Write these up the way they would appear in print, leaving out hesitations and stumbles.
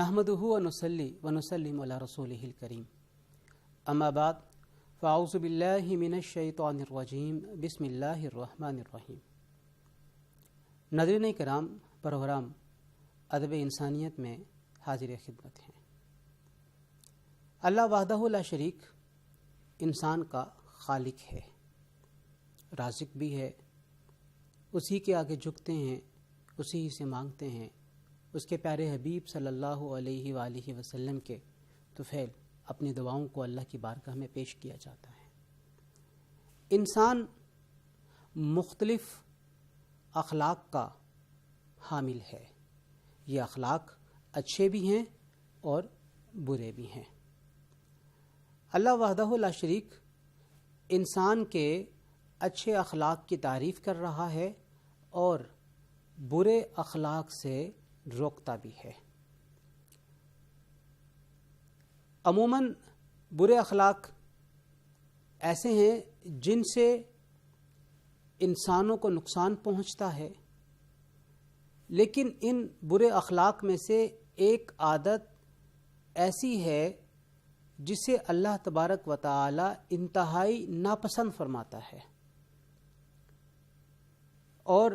نحمدہ ونصلی ونسلم علی رسولہ الکریم اما بعد فاعوذ باللہ من الشیطان الرجیم بسم اللہ الرحمن الرحیم۔ ناظرین کرام، پروگرام ادب انسانیت میں حاضر خدمت ہیں۔ اللہ وحدہ لا شریک انسان کا خالق ہے، رازق بھی ہے، اسی کے آگے جھکتے ہیں، اسی سے مانگتے ہیں۔ اس کے پیارے حبیب صلی اللہ علیہ وآلہ وسلم کے طفیل اپنی دعاؤں کو اللہ کی بارگاہ میں پیش کیا جاتا ہے۔ انسان مختلف اخلاق کا حامل ہے، یہ اخلاق اچھے بھی ہیں اور برے بھی ہیں۔ اللہ وحدہ لا شریک انسان کے اچھے اخلاق کی تعریف کر رہا ہے اور برے اخلاق سے روکتا بھی ہے۔ عموماً برے اخلاق ایسے ہیں جن سے انسانوں کو نقصان پہنچتا ہے، لیکن ان برے اخلاق میں سے ایک عادت ایسی ہے جسے اللہ تبارک و تعالی انتہائی ناپسند فرماتا ہے، اور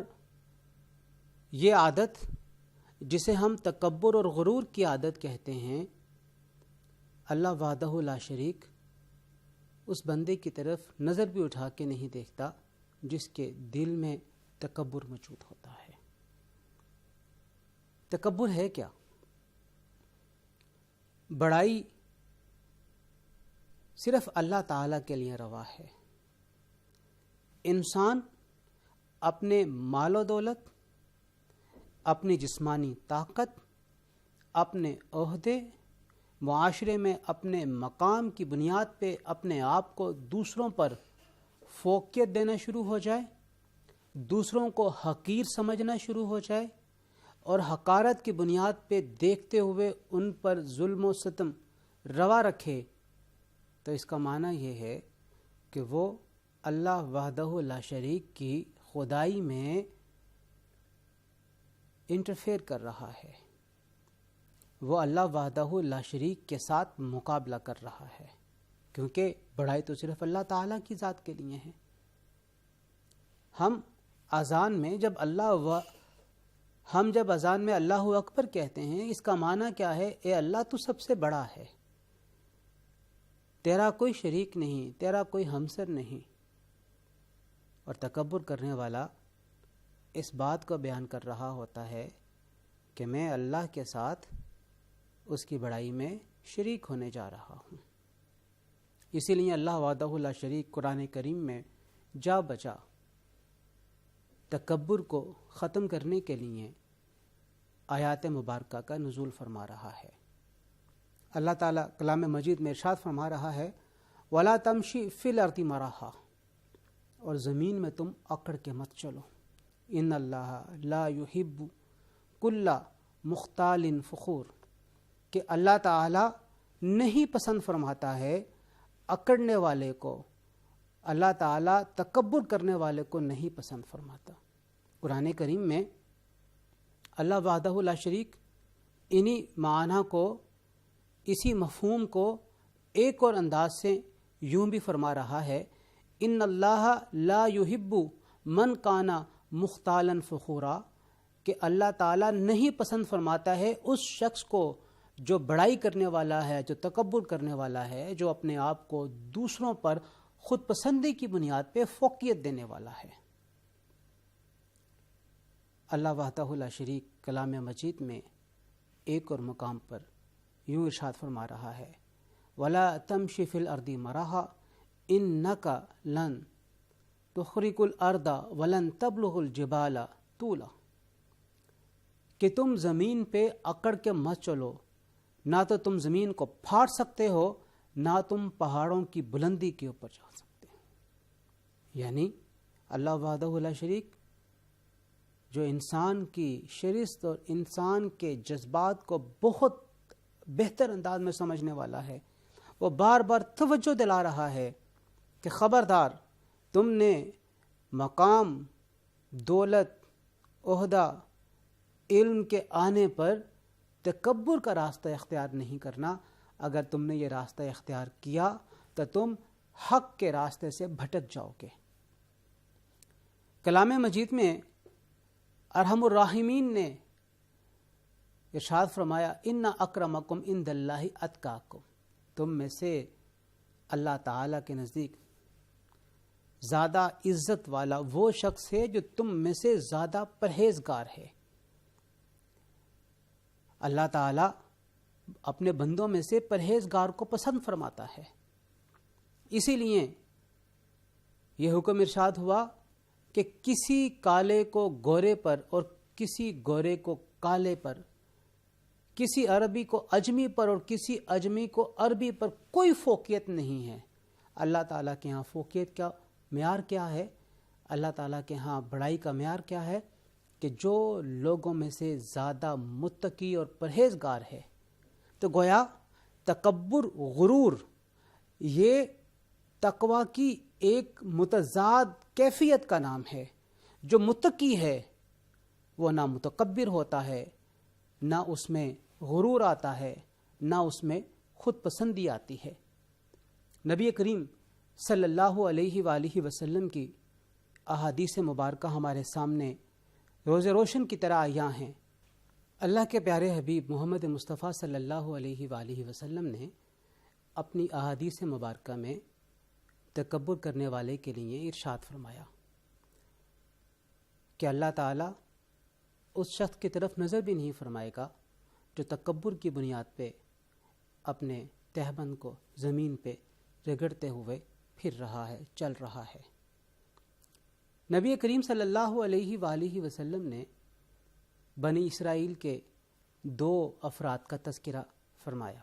یہ عادت جسے ہم تکبر اور غرور کی عادت کہتے ہیں، اللہ وحدہ لا شریک اس بندے کی طرف نظر بھی اٹھا کے نہیں دیکھتا جس کے دل میں تکبر موجود ہوتا ہے۔ تکبر ہے کیا؟ بڑائی صرف اللہ تعالیٰ کے لیے روا ہے۔ انسان اپنے مال و دولت، اپنی جسمانی طاقت، اپنے عہدے، معاشرے میں اپنے مقام کی بنیاد پہ اپنے آپ کو دوسروں پر فوقیت دینا شروع ہو جائے، دوسروں کو حقیر سمجھنا شروع ہو جائے اور حقارت کی بنیاد پہ دیکھتے ہوئے ان پر ظلم و ستم روا رکھے، تو اس کا معنی یہ ہے کہ وہ اللہ وحدہ لا شریک کی خدائی میں انٹرفیئر کر رہا ہے، وہ اللہ وحدہ لا شریک کے ساتھ مقابلہ کر رہا ہے، کیونکہ بڑائی تو صرف اللہ تعالیٰ کی ذات کے لیے ہے۔ ہم اذان میں جب اللہ اکبر کہتے ہیں، اس کا معنی کیا ہے؟ اے اللہ تو سب سے بڑا ہے، تیرا کوئی شریک نہیں، تیرا کوئی ہمسر نہیں۔ اور تکبر کرنے والا اس بات کو بیان کر رہا ہوتا ہے کہ میں اللہ کے ساتھ اس کی بڑائی میں شریک ہونے جا رہا ہوں۔ اسی لیے اللہ وحدہ لا شریک قرآن کریم میں جا بجا تکبر کو ختم کرنے کے لیے آیات مبارکہ کا نزول فرما رہا ہے۔ اللہ تعالیٰ کلام مجید میں ارشاد فرما رہا ہے، وَلَا تَمْشِ فِي الْأَرْضِ مَرَحًا، اور زمین میں تم اکڑ کے مت چلو، ان اللہ لا یحب کل مختال فخور، کہ اللہ تعالیٰ نہیں پسند فرماتا ہے اکڑنے والے کو، اللہ تعالیٰ تکبر کرنے والے کو نہیں پسند فرماتا۔ قرآن کریم میں اللہ وحدہ لا شریک انہی معنی کو، اسی مفہوم کو ایک اور انداز سے یوں بھی فرما رہا ہے، ان اللہ لا یحب من کان مختالا فخورا، کہ اللہ تعالیٰ نہیں پسند فرماتا ہے اس شخص کو جو بڑائی کرنے والا ہے، جو تکبر کرنے والا ہے، جو اپنے آپ کو دوسروں پر خود پسندی کی بنیاد پہ فوقیت دینے والا ہے۔ اللہ وحدہ لا شریک کلام مجید میں ایک اور مقام پر یوں ارشاد فرما رہا ہے، وَلَا تَمْشِ فِي الْأَرْضِ مَرَحًا إِنَّكَ لَن تُخْرِقُ الْأَرْضَ وَلَن تَبْلُغُ الْجِبَالَ طُولًا، کہ تم زمین پہ اکڑ کے مت چلو، نہ تو تم زمین کو پھاڑ سکتے ہو، نہ تم پہاڑوں کی بلندی کے اوپر جا سکتے ہو۔ یعنی اللہ وحدہ لا شریک جو انسان کی شرست اور انسان کے جذبات کو بہت بہتر انداز میں سمجھنے والا ہے، وہ بار بار توجہ دلا رہا ہے کہ خبردار، تم نے مقام، دولت، عہدہ، علم کے آنے پر تکبر کا راستہ اختیار نہیں کرنا. اگر تم نے یہ راستہ اختیار کیا تو تم حق کے راستے سے بھٹک جاؤ گے. کلام مجید میں ارحم الراحمین نے ارشاد فرمایا ان اکرمکم عند اللہ اتقاکم. تم میں سے اللہ تعالیٰ کے نزدیک زیادہ عزت والا وہ شخص ہے جو تم میں سے زیادہ پرہیزگار ہے. اللہ تعالیٰ اپنے بندوں میں سے پرہیزگار کو پسند فرماتا ہے. اسی لیے یہ حکم ارشاد ہوا کہ کسی کالے کو گورے پر اور کسی گورے کو کالے پر، کسی عربی کو اجمی پر اور کسی اجمی کو عربی پر کوئی فوقیت نہیں ہے. اللہ تعالیٰ کے ہاں فوقیت کا معیار کیا ہے؟ اللہ تعالیٰ کے ہاں بڑائی کا معیار کیا ہے؟ کہ جو لوگوں میں سے زیادہ متقی اور پرہیزگار ہے. تو گویا تکبر، غرور، یہ تقوی کی ایک متضاد کیفیت کا نام ہے. جو متقی ہے وہ نہ متکبر ہوتا ہے، نہ اس میں غرور آتا ہے، نہ اس میں خود پسندی آتی ہے. نبی کریم صلی اللہ علیہ وآلہ وسلم کی احادیث مبارکہ ہمارے سامنے روز روشن کی طرح آیاں ہیں. اللہ کے پیارے حبیب محمد مصطفیٰ صلی اللہ علیہ وآلہ وسلم نے اپنی احادیث مبارکہ میں تکبر کرنے والے کے لیے ارشاد فرمایا کہ اللہ تعالیٰ اس شخص کی طرف نظر بھی نہیں فرمائے گا جو تکبر کی بنیاد پہ اپنے تہبند کو زمین پہ رگڑتے ہوئے پھر رہا ہے، چل رہا ہے. نبی کریم صلی اللہ علیہ وآلہ وسلم نے بنی اسرائیل کے 2 افراد کا تذکرہ فرمایا.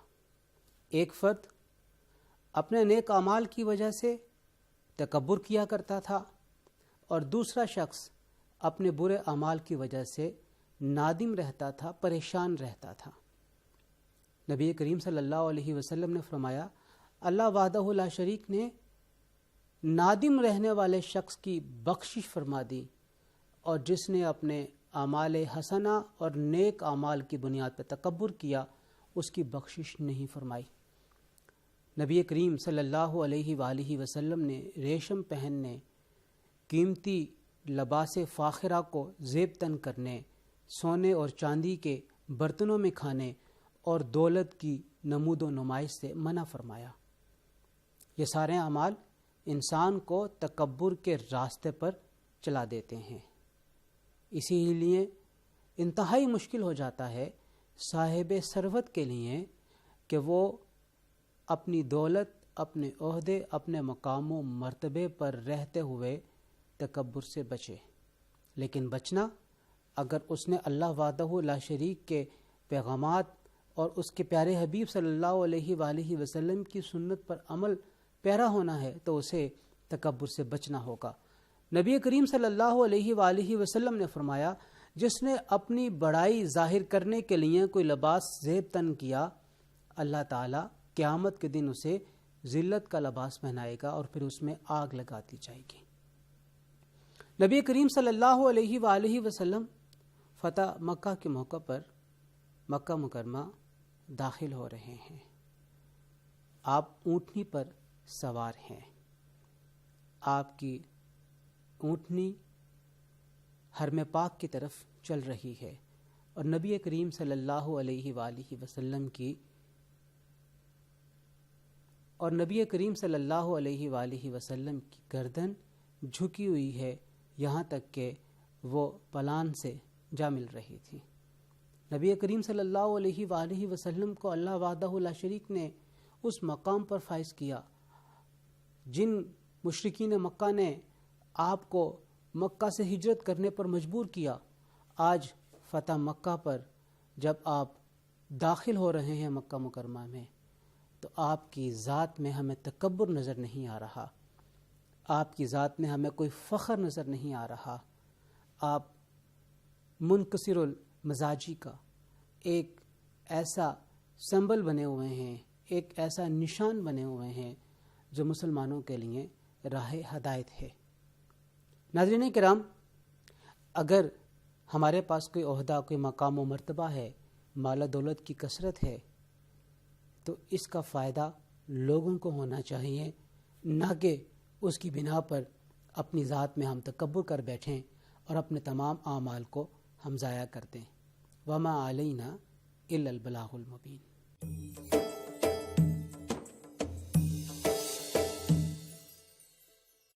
ایک فرد اپنے نیک اعمال کی وجہ سے تکبر کیا کرتا تھا اور دوسرا شخص اپنے برے اعمال کی وجہ سے نادم رہتا تھا، پریشان رہتا تھا. نبی کریم صلی اللہ علیہ وسلم نے فرمایا اللہ وحدہ لا شریک نے نادم رہنے والے شخص کی بخشش فرما دی، اور جس نے اپنے اعمال حسنہ اور نیک اعمال کی بنیاد پہ تکبر کیا اس کی بخشش نہیں فرمائی. نبی کریم صلی اللہ علیہ وآلہ وسلم نے ریشم پہننے، قیمتی لباس فاخرہ کو زیب تن کرنے، سونے اور چاندی کے برتنوں میں کھانے اور دولت کی نمود و نمائش سے منع فرمایا. یہ سارے اعمال انسان کو تکبر کے راستے پر چلا دیتے ہیں. اسی لیے انتہائی مشکل ہو جاتا ہے صاحب ثروت کے لیے کہ وہ اپنی دولت، اپنے عہدے، اپنے مقام و مرتبے پر رہتے ہوئے تکبر سے بچے. لیکن بچنا اگر اس نے اللہ وحدہ لا شریک کے پیغامات اور اس کے پیارے حبیب صلی اللہ علیہ وآلہ وسلم کی سنت پر عمل پیرا ہونا ہے تو اسے تکبر سے بچنا ہوگا. نبی کریم صلی اللہ علیہ وآلہ وسلم نے فرمایا جس نے اپنی بڑائی ظاہر کرنے کے لیے کوئی لباس زیب تن کیا، اللہ تعالیٰ قیامت کے دن اسے ذلت کا لباس پہنائے گا اور پھر اس میں آگ لگا دی جائے گی. نبی کریم صلی اللہ علیہ وآلہ وسلم فتح مکہ کے موقع پر مکہ مکرمہ داخل ہو رہے ہیں. آپ اونٹنی پر سوار ہیں. آپ کی اونٹنی حرم پاک کی طرف چل رہی ہے اور نبی کریم صلی اللہ علیہ وآلہ وسلم کی گردن جھکی ہوئی ہے، یہاں تک کہ وہ پلان سے جا مل رہی تھی. نبی کریم صلی اللہ علیہ وآلہ وسلم کو اللہ وحدہ لا شریک نے اس مقام پر فائز کیا جن مشرکین مکہ نے آپ کو مکہ سے ہجرت کرنے پر مجبور کیا. آج فتح مکہ پر جب آپ داخل ہو رہے ہیں مکہ مکرمہ میں تو آپ کی ذات میں ہمیں تکبر نظر نہیں آ رہا، آپ کی ذات میں ہمیں کوئی فخر نظر نہیں آ رہا. آپ منکسر المزاجی کا ایک ایسا سمبل بنے ہوئے ہیں، ایک ایسا نشان بنے ہوئے ہیں جو مسلمانوں کے لیے راہ ہدایت ہے. ناظرین کرام، اگر ہمارے پاس کوئی عہدہ، کوئی مقام و مرتبہ ہے مال و دولت کی کثرت ہے تو اس کا فائدہ لوگوں کو ہونا چاہیے، نہ کہ اس کی بنا پر اپنی ذات میں ہم تکبر کر بیٹھیں اور اپنے تمام اعمال کو ہم ضائع کر دیں۔ وما علینا الا البلاغ المبین۔